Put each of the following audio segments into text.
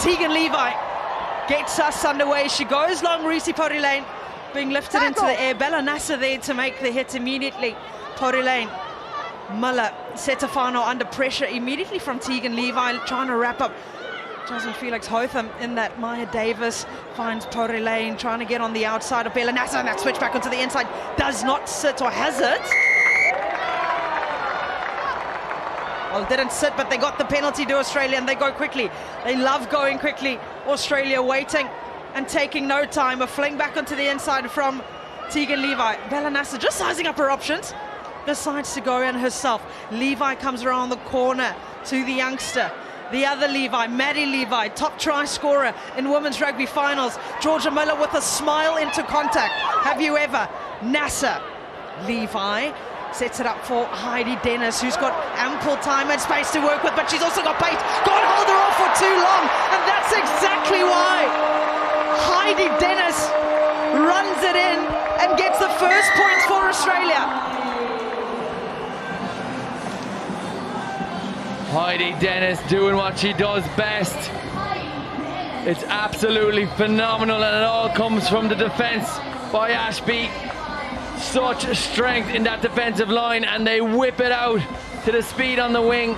Tegan Levi gets us underway. She goes long, Reese Porilane being lifted into the air. Bella Nasser there to make the hit immediately. Porilane, Muller, Setafano under pressure immediately from Tegan Levi, trying to wrap up. Doesn't Felix Hotham in that. Maya Davis finds Porilane, trying to get on the outside of Bella Nasser, and that switch back onto the inside does not sit, or has it? Well, it didn't sit, but they got the penalty to Australia, and they go quickly. They love going quickly. Australia waiting and taking no time. A fling back onto the inside from Tegan Levi. Bella Nasser just sizing up her options. Decides to go in herself. Levi comes around the corner to the youngster. The other Levi, Maddie Levi, top try scorer in women's rugby finals. Georgia Miller with a smile into contact. Have you ever? Nasser, Levi sets it up for Heidi Dennis, who's got ample time and space to work with, but she's also got pace. Can't hold her off for too long, and that's exactly why Heidi Dennis runs it in and gets the first points for Australia. Heidi Dennis doing what she does best. It's absolutely phenomenal, and it all comes from the defence by Hsbc. Such strength in that defensive line, and they whip it out to the speed on the wing.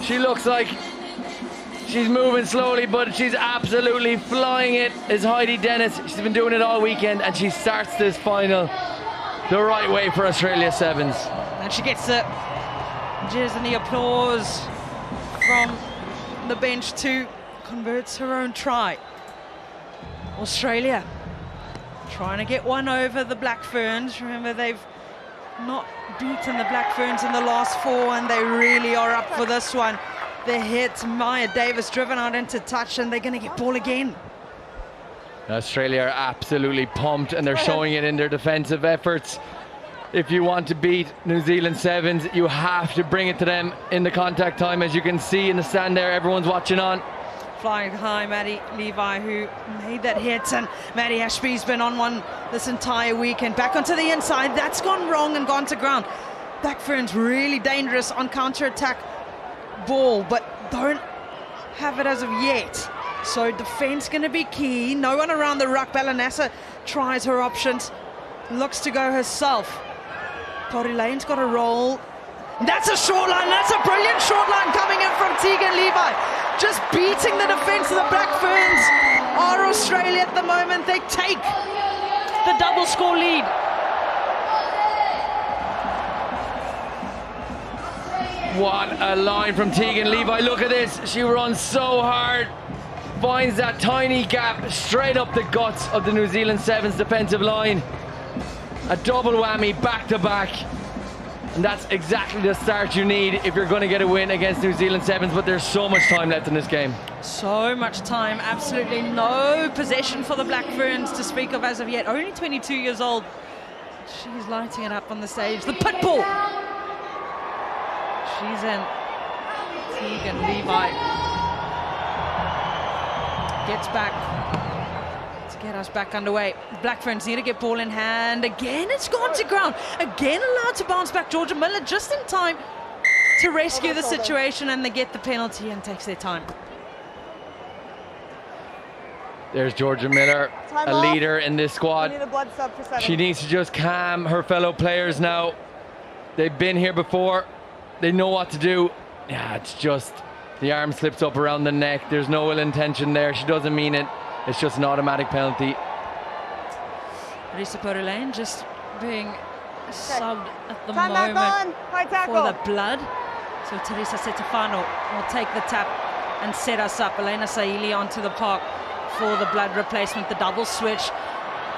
She looks like she's moving slowly, but she's absolutely flying it, is Heidi Dennis. She's been doing it all weekend, and she starts this final the right way for Australia Sevens. And she gets the cheers and the applause from the bench to converts her own try. Australia trying to get one over the Black Ferns. Remember, they've not beaten the Black Ferns in the last four, and they really are up for this one. The hit, Maya Davis driven out into touch, and they're going to get ball again. Australia are absolutely pumped, and they're showing it in their defensive efforts. If you want to beat New Zealand Sevens, you have to bring it to them in the contact time. As you can see in the stand there, everyone's watching on. Flying high, Maddie Levi, who made that hit, and Maddie Hsbc's been on one this entire weekend. Back onto the inside, that's gone wrong and gone to ground. Black Ferns really dangerous on counter-attack ball, but don't have it as of yet. So defense going to be key. No one around the ruck. Bella Nasser tries her options, looks to go herself. Porilane's got a roll. That's a short line. That's a brilliant short line coming in from Tegan Levi. Just beating the defense of the Black Ferns are Australia at the moment. They take the double score lead. What a line from Tegan Levi. Look at this. She runs so hard. Finds that tiny gap straight up the guts of the New Zealand Sevens defensive line. A double whammy back to back. And that's exactly the start you need if you're going to get a win against New Zealand Sevens, but there's so much time left in this game. So much time, absolutely no possession for the Black Ferns to speak of as of yet. Only 22 years old. She's lighting it up on the stage. The pit bull. She's in. Tegan Levi gets back to get us back underway. Black Ferns need to get ball in hand. Again, it's gone to ground. Again, allowed to bounce back. Georgia Miller just in time to rescue the situation, and they get the penalty and takes their time. There's Georgia Miller, a leader in this squad. She needs to just calm her fellow players now. They've been here before. They know what to do. Yeah, it's just the arm slips up around the neck. There's no ill intention there. She doesn't mean it. It's just an automatic penalty. Risa Porilane just being subbed at the moment for the blood. So Teresa Setafano will take the tap and set us up. Elena Saili onto the park for the blood replacement, the double switch.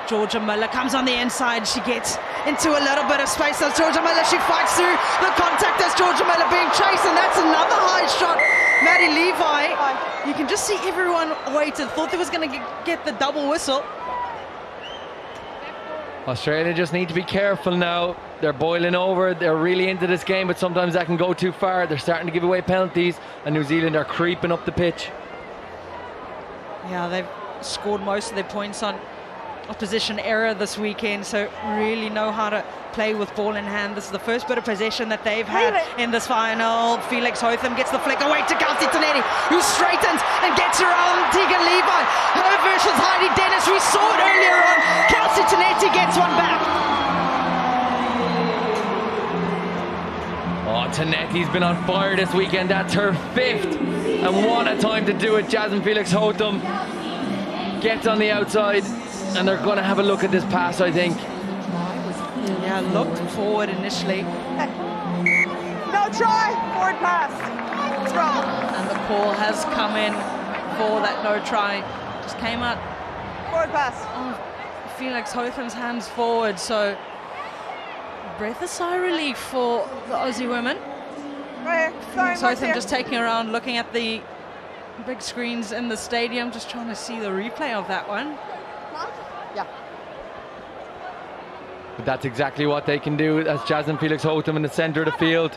Georgia Miller comes on the inside. She gets into a little bit of space. That's Georgia Miller. She fights through the contact. That's Georgia Miller being chased, and that's another high shot. Maddie Levi, you can just see everyone waited, thought they was going to get the double whistle. Australia just need to be careful now. They're boiling over. They're really into this game, but sometimes that can go too far. They're starting to give away penalties, and New Zealand are creeping up the pitch. Yeah, they've scored most of their points on opposition error this weekend, so really know how to play with ball in hand. This is the first bit of possession that they've had in this final. Felix Hotham gets the flick away to Kelsey Tonelli. Tanetti, who straightens and gets around Tegan Levi. Her versus Heidi Dennis. We saw it earlier on. Kelsey Tanetti gets one back. Oh, Tanetti's been on fire this weekend. That's her 5th. And what a time to do it. Jasmine Felix Hotham gets on the outside, and they're going to have a look at this pass, I think. Yeah, looked forward initially. No try, forward pass. It's wrong. And the call has come in for that no try. Just came out. Forward pass. Oh, Felix Hotham's hands forward, so breath of sigh relief for the Aussie women. Right here. Sorry, So I'm just taking around, looking at the big screens in the stadium, just trying to see the replay of that one. Yeah. But that's exactly what they can do. That's Jasmine Felix Hotham in the centre of the field.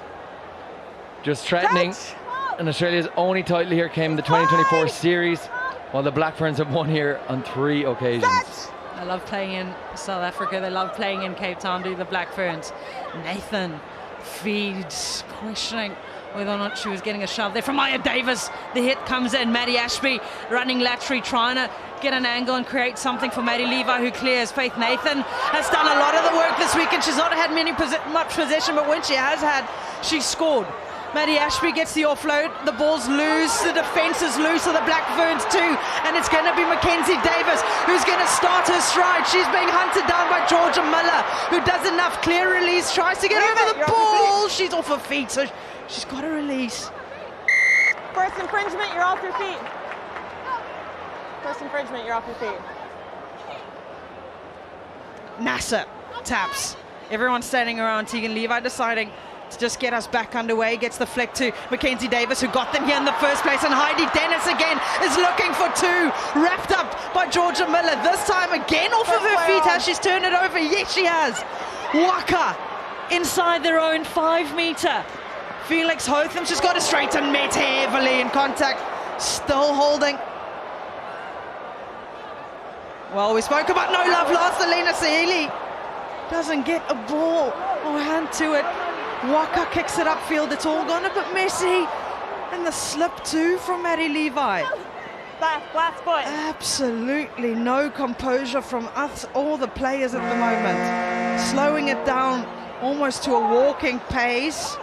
Just threatening. Touch. And Australia's only title here came in the 2024 series, while the Black Ferns have won here on 3 occasions. Touch. They love playing in South Africa, they love playing in Cape Town, do the Black Ferns. Nathan feeds, questioning whether or not she was getting a shove there from Maya Davis. The hit comes in. Maddie Ashby running laterally, trying to get an angle and create something for Maddie Levi, who clears. Faith Nathan has done a lot of the work this weekend. She's not had much possession, but when she has had, she's scored. Maddie Ashby gets the offload, the ball's loose, the defence is loose of the Black Ferns too, and it's going to be Mackenzie Davis who's going to start her stride. She's being hunted down by Georgia Miller, who does enough clear release, tries to get over the ball. She's off her feet, so she's got to release. First infringement, you're off your feet. First infringement, you're off your feet. Nasser taps. Everyone standing around. Tegan Levi deciding to just get us back underway. Gets the flick to Mackenzie Davis, who got them here in the first place. And Heidi Dennis again is looking for two. Wrapped up by Georgia Miller. This time again off of her feet. Has she's turned it over? Yes, she has. Waka inside their own 5 meter. Felix Hotham, she's got a straight and met heavily in contact. Still holding. Well, we spoke about no love lost. Elena Sahili doesn't get a ball or hand to it. Waka kicks it upfield. It's all gone a bit messy. And the slip too from Maddie Levi. Last foot. Absolutely no composure from us, all the players at the moment. Slowing it down almost to a walking pace.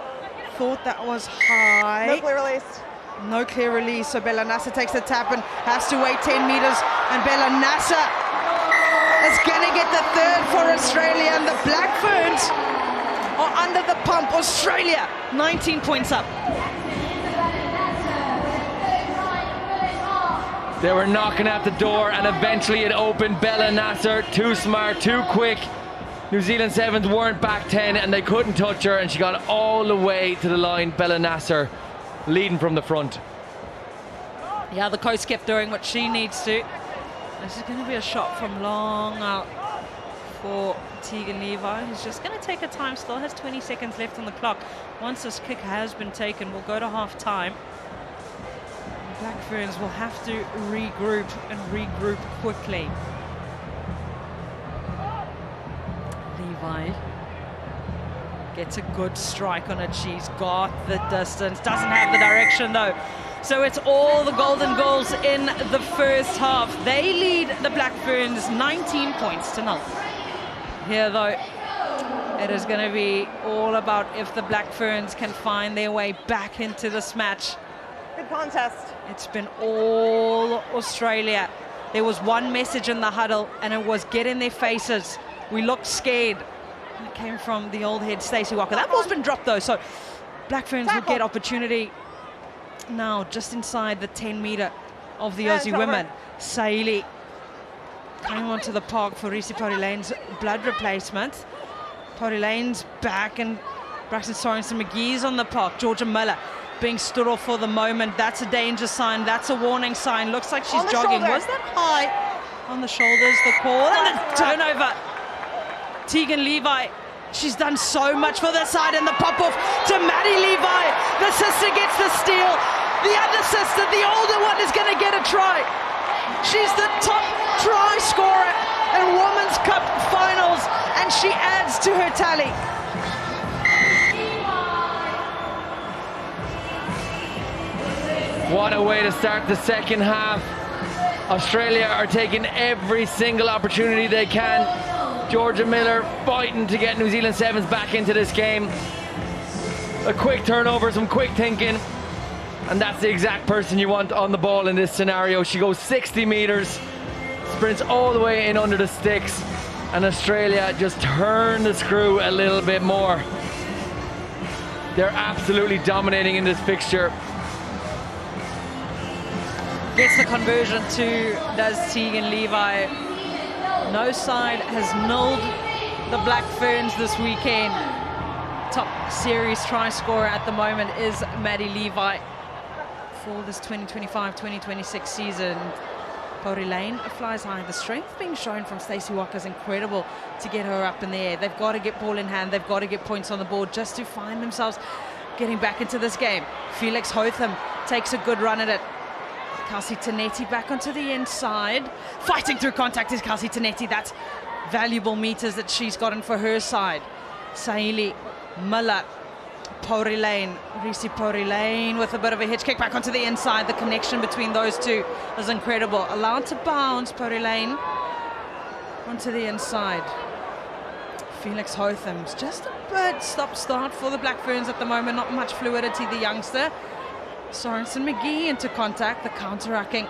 Thought that was high. No clear release. No clear release, so Bella Nasser takes the tap and has to wait 10 meters. And Bella Nasser is going to get the third for Australia. And the Black Ferns are under the pump. Australia, 19 points up. They were knocking at the door, and eventually it opened. Bella Nasser, too smart, too quick. New Zealand Sevens weren't back 10, and they couldn't touch her, and she got all the way to the line. Bella Nasser leading from the front. Yeah, the coach kept doing what she needs to. This is going to be a shot from long out for Tegan Levi, who's just going to take her time. Still has 20 seconds left on the clock. Once this kick has been taken, we'll go to half time. Black Ferns will have to regroup and regroup quickly. Levi gets a good strike on it. She's got the distance, doesn't have the direction though. So it's all the golden goals in the first half. They lead the Black Ferns 19 points to 0. Here though, it is going to be all about if the Black Ferns can find their way back into this match. Good contest. It's been all Australia. There was one message in the huddle, and it was get in their faces. We looked scared. And it came from the old head, Stacey Walker. That ball's been dropped though, so Black Ferns will get opportunity now just inside the 10 meter of the Aussie women. Saili coming onto the park for Reese Lane's blood replacement. Lane's back, and Braxton Sorensen McGee's on the park. Georgia Miller being stood off for the moment. That's a danger sign. That's a warning sign. Looks like she's jogging. Shoulder. Was that high? On the shoulders, the call. And the turnover. Tegan Levi, she's done so much for the side, and the pop-off to Maddie Levi. The sister gets the steal. The other sister, the older one, is going to get a try. She's the top try scorer in Women's Cup finals, and she adds to her tally. What a way to start the second half. Australia are taking every single opportunity they can. Georgia Miller fighting to get New Zealand Sevens back into this game. A quick turnover, some quick thinking, and that's the exact person you want on the ball in this scenario. She goes 60 meters, sprints all the way in under the sticks, and Australia just turn the screw a little bit more. They're absolutely dominating in this fixture. Gets the conversion too, does Tegan Levi. No side has nilled the Black Ferns this weekend. Top series try scorer at the moment is Maddie Levi for this 2025-2026 season. Pori Lane flies high. The strength being shown from Stacey Walker is incredible to get her up in the air. They've got to get ball in hand. They've got to get points on the board just to find themselves getting back into this game. Felix Hotham takes a good run at it. Kelsey Tanetti back onto the inside. Fighting through contact is Kelsey Tanetti. That's valuable meters that she's gotten for her side. Saili Miller, Pori Lane, Risi Pori Lane with a bit of a hitch kick back onto the inside. The connection between those two is incredible. Allowed to bounce, Pori Lane onto the inside. Felix Hotham's just a bit stop-start for the Black Ferns at the moment. Not much fluidity, the youngster. Sorensen McGee into contact. The counter-racking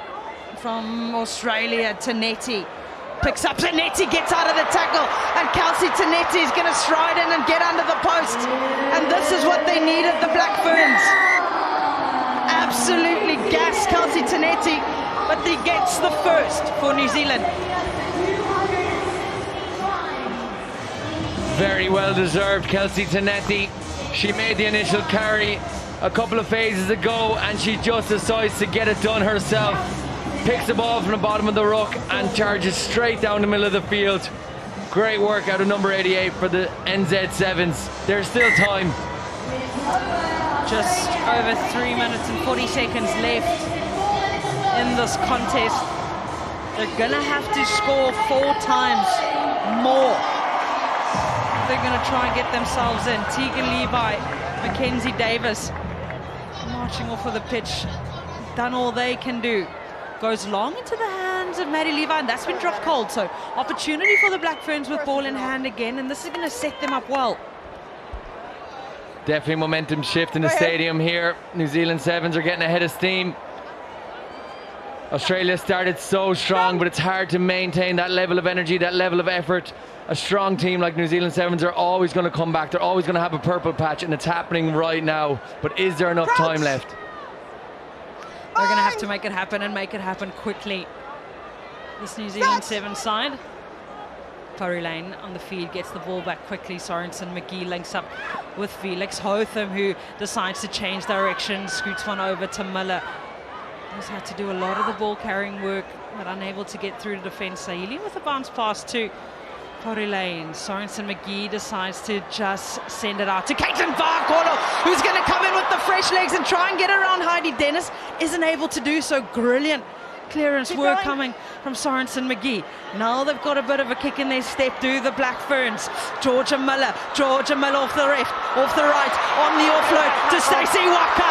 from Australia. Tanetti picks up. Tanetti gets out of the tackle, and Kelsey Tanetti is going to stride in and get under the post. And this is what they needed, the Black Ferns. Absolutely gassed Kelsey Tanetti, but he gets the first for New Zealand. Very well deserved, Kelsey Tanetti. She made the initial carry a couple of phases ago, and she just decides to get it done herself. Picks the ball from the bottom of the ruck and charges straight down the middle of the field. Great work out of number 88 for the NZ Sevens. There's still time. Just over 3 minutes and 40 seconds left in this contest. They're gonna have to score 4 times more. They're gonna try and get themselves in. Tegan Levi, Mackenzie Davis marching off of the pitch, done all they can do. Goes long into the hands of Maddie Levi, and that's been dropped cold. So opportunity for the Black Ferns with ball in hand again, and this is going to set them up well. Definitely momentum shift in the stadium here. New Zealand Sevens are getting ahead of steam. Australia started so strong, but it's hard to maintain that level of energy, that level of effort. A strong team like New Zealand Sevens are always going to come back. They're always going to have a purple patch, and it's happening right now. But is there enough time left? They're going to have to make it happen, and make it happen quickly. This New Zealand Sevens side. Pori Lane on the feed, gets the ball back quickly. Sorensen McGee links up with Felix Hotham, who decides to change direction, scoots one over to Miller. He's had to do a lot of the ball carrying work, but unable to get through to defense. Saili with a bounce pass to Pori Lane. Sorensen McGee decides to just send it out to Caitlin Varkolo, who's going to come in with the fresh legs and try and get around Heidi Dennis. Isn't able to do so. Brilliant clearance work coming from Sorensen McGee. Now they've got a bit of a kick in their step, do the Black Ferns. Georgia Miller off the left, off the right, on the offload to Stacey Walker.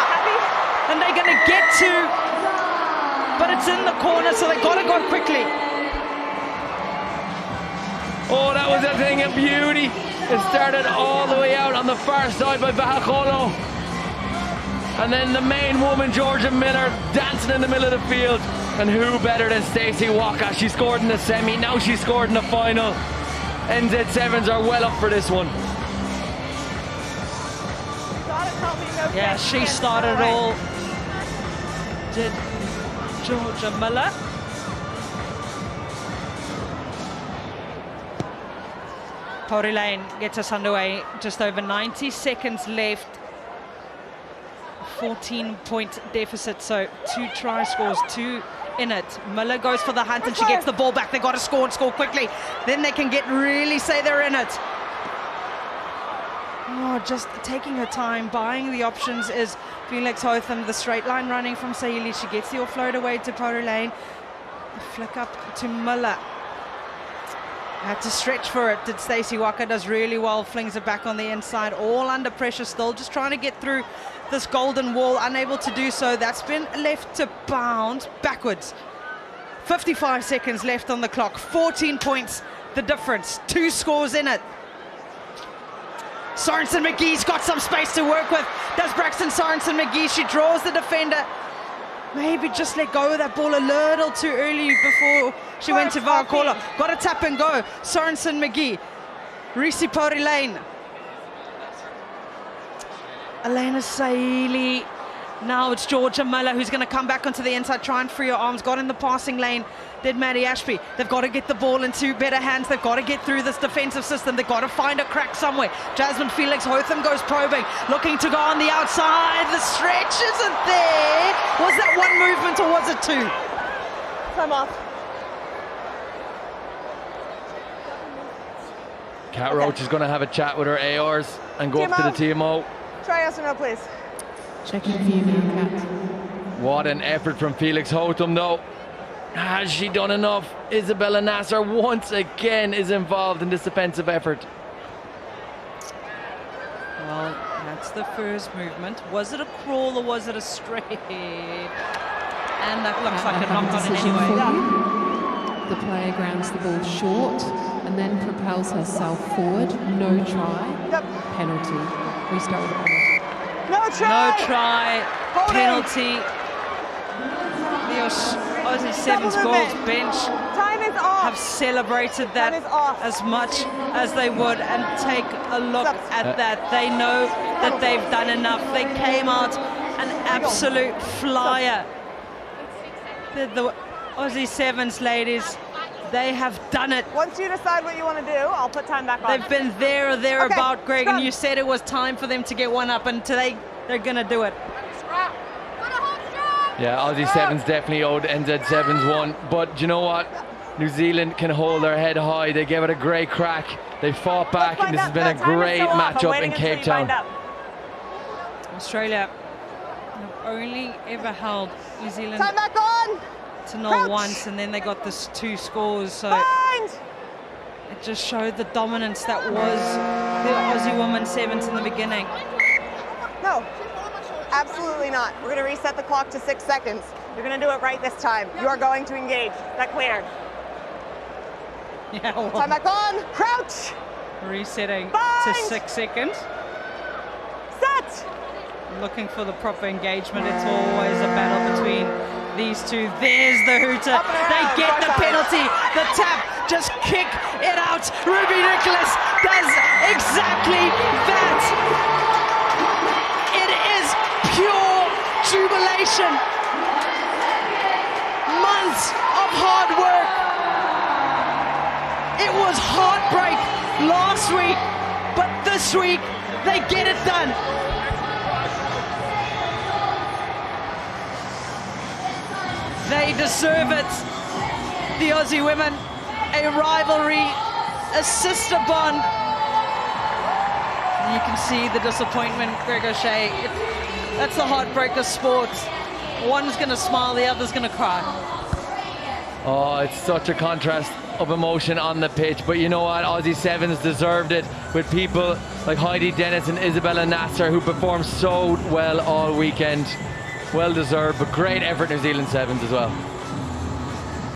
And they're going to get to, but it's in the corner, so they've got to go quickly. Oh, that was a thing of beauty. It started all the way out on the far side by Bahakolo. And then the main woman, Georgia Miller, dancing in the middle of the field. And who better than Stacey Walker? She scored in the semi, now she scored in the final. NZ Sevens are well up for this one. Yeah, she started all. Did Georgia Miller. Pori Lane gets us underway. Just over 90 seconds left. 14-point deficit, so 2 try scores, 2 in it. Miller goes for the hunt and she gets the ball back. They got to score and score quickly. Then they can really say they're in it. Oh, just taking her time, buying the options is Felix Hotham. The straight line running from Saili. She gets the offload away to Pori Lane. A flick up to Miller. Had to stretch for it. Did Stacey Walker, does really well, flings it back on the inside, all under pressure still, just trying to get through this golden wall, unable to do so. That's been left to bounce backwards. 55 seconds left on the clock, 14 points the difference, 2 scores in it. Sorensen McGee's got some space to work with. Does Braxton Sorensen McGee? She draws the defender. Maybe just let go of that ball a little too early before she went to Varakola. Got to tap and go. Sorensen McGee. Risi Pori Lane. Elena Saili. Now it's Georgia Miller who's going to come back onto the inside, try and free her arms. Got in the passing lane, did Maddie Ashby. They've got to get the ball into better hands. They've got to get through this defensive system. They've got to find a crack somewhere. Jasmine Felix Hotham goes probing, looking to go on the outside. The stretch isn't there. Was that one movement or was it 2? Time off. Kat Roach is going to have a chat with her ARs and go up to the TMO. Try yes or no, please. Checking for you now, Kat. What an effort from Felix Hotham, though. Has she done enough? Isabella Nasser once again is involved in this defensive effort. Well, that's the first movement. Was it a crawl or was it a straight? And that looks like a knock on it anyway. The player grounds the ball short and then propels herself forward. No try. Yep. Penalty. Restart with a penalty. No try. No try. Hold Penalty. The Aussie Sevens girls bench Time is off. have celebrated that Time is off. as much as they would, and take a look at that. They know that they've done enough. They came out an absolute flyer. The Aussie Sevens ladies, they have done it. Once you decide what you want to do, I'll put time back on. They've been there or thereabout, Okay, Greg, stop. and you said it was time for them to get one up, and today they're going to do it. Yeah, Aussie Sevens definitely owed NZ Sevens one, but do you know what? New Zealand can hold their head high. They gave it a great crack. They fought back, and this has been a great matchup in Cape Town. Australia have only ever held New Zealand Time back on. to 0 once, and then they got this 2 scores, so Bind. it just showed the dominance that was the Aussie women's sevens in the beginning. No, absolutely not. We're going to reset the clock to 6 seconds. You're going to do it right this time. You are going to engage. Is that clear? Yeah, well, Time back on. Crouch. resetting Bind. to 6 seconds. Set. Looking for the proper engagement. It's always a battle between these two. There's the hooter. Up and They around, get far the side. penalty. The tap. Just kick it out. Ruby Nicholas does exactly that. It is pure jubilation. Months of hard work. It was heartbreak last week, but this week they get it done. They deserve it. The Aussie women, a rivalry, a sister bond. And you can see the disappointment, Greg O'Shea. That's the heartbreak of sports. One's going to smile, the other's going to cry. Oh, it's such a contrast of emotion on the pitch, but you know what? Aussie Sevens deserved it with people like Heidi Dennis and Isabella Nasser, who performed so well all weekend. Well deserved, but great effort New Zealand Sevens as well.